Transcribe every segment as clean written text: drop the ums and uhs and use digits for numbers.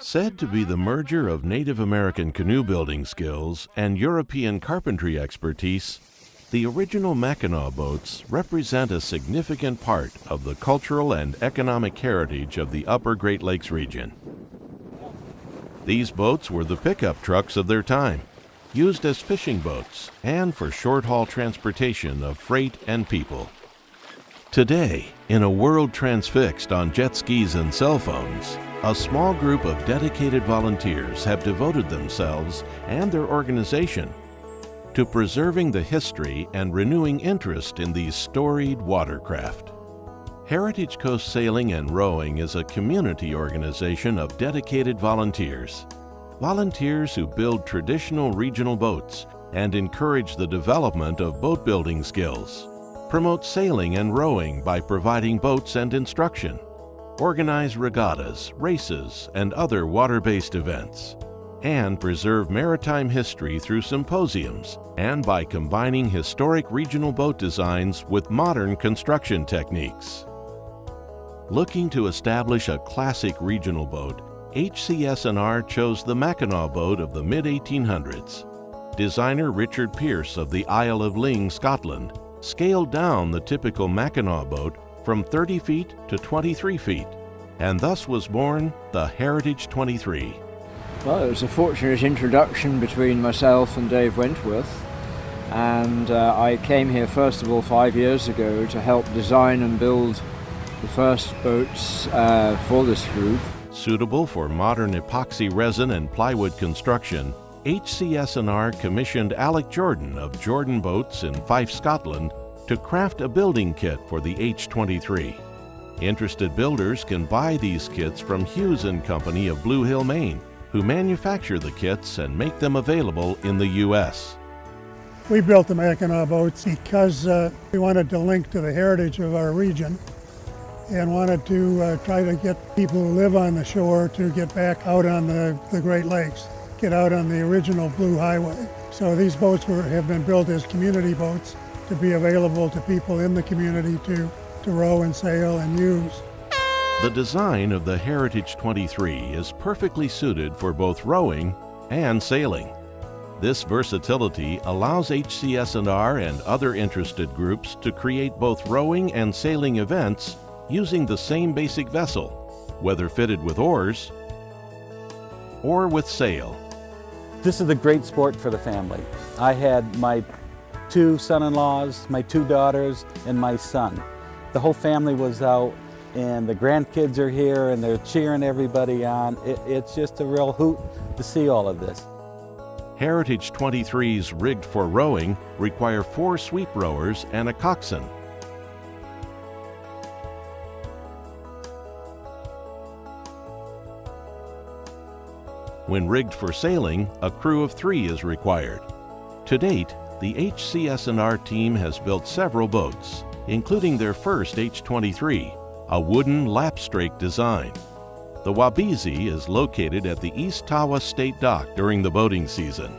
Said to be the merger of Native American canoe building skills and European carpentry expertise, the original Mackinaw boats represent a significant part of the cultural and economic heritage of the Upper Great Lakes region. These boats were the pickup trucks of their time, used as fishing boats and for short-haul transportation of freight and people. Today, in a world transfixed on jet skis and cell phones, a small group of dedicated volunteers have devoted themselves and their organization to preserving the history and renewing interest in these storied watercraft. Heritage Coast Sailing and Rowing is a community organization of dedicated volunteers. Volunteers who build traditional regional boats and encourage the development of boat building skills, promote sailing and rowing by providing boats and instruction, organize regattas, races, and other water-based events, and preserve maritime history through symposiums and by combining historic regional boat designs with modern construction techniques. Looking to establish a classic regional boat, HCS&R chose the Mackinaw boat of the mid-1800s. Designer Richard Pearce of the Isle of Ling, Scotland, scaled down the typical Mackinaw boat from 30 feet to 23 feet, and thus was born the Heritage 23. Well, it was a fortunate introduction between myself and Dave Wentworth, and I came here first of all 5 years ago to help design and build the first boats for this group. Suitable for modern epoxy resin and plywood construction, HCS&R commissioned Alec Jordan of Jordan Boats in Fife, Scotland, to craft a building kit for the H23. Interested builders can buy these kits from Hughes & Company of Blue Hill, Maine, who manufacture the kits and make them available in the U.S. We built the Mackinaw boats because we wanted to link to the heritage of our region and wanted to try to get people who live on the shore to get back out on the Great Lakes, get out on the original Blue Highway. So these boats have been built as community boats to be available to people in the community to row and sail and use. The design of the Heritage 23 is perfectly suited for both rowing and sailing. This versatility allows HCS&R and other interested groups to create both rowing and sailing events using the same basic vessel, whether fitted with oars or with sail. This is a great sport for the family. I had my 2 son-in-laws, my 2 daughters, and my son. The whole family was out, and the grandkids are here and they're cheering everybody on. It's just a real hoot to see all of this. Heritage 23s rigged for rowing require 4 sweep rowers and a coxswain. When rigged for sailing, a crew of 3 is required. To date, the HCS&R team has built several boats, including their first H23, a wooden lapstrake design. The Wabizi is located at the East Tawas State Dock during the boating season.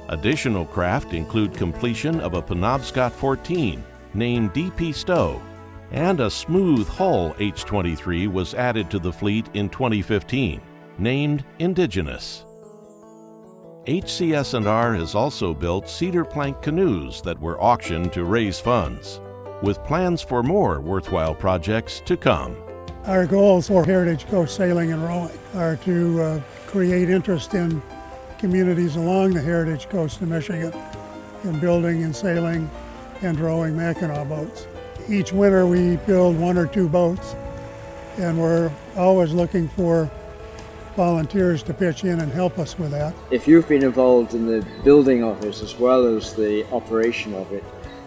Additional craft include completion of a Penobscot 14 named DP Stowe, and a smooth hull H23 was added to the fleet in 2015, named Indigenous. HCS&R has also built cedar plank canoes that were auctioned to raise funds, with plans for more worthwhile projects to come. Our goals for Heritage Coast Sailing and Rowing are to create interest in communities along the Heritage Coast of Michigan in building and sailing and rowing Mackinaw boats. Each winter we build 1 or 2 boats, and we're always looking for volunteers to pitch in and help us with that. If you've been involved in the building of it as well as the operation of it,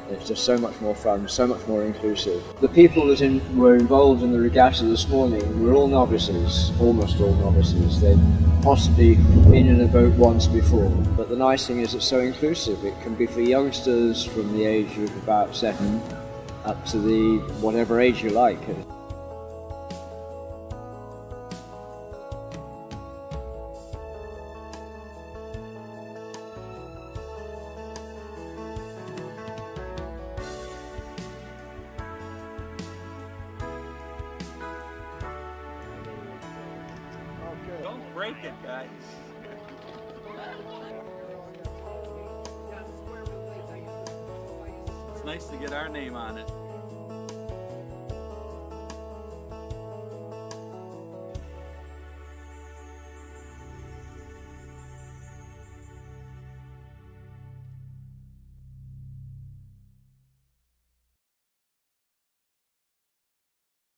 it's just so much more fun, so much more inclusive. The people that were involved in the regatta this morning were all novices, almost all novices. They'd possibly been in a boat once before, but the nice thing is it's so inclusive. It can be for youngsters from the age of about 7 up to the whatever age you like. Don't break it, guys. It's nice to get our name on it.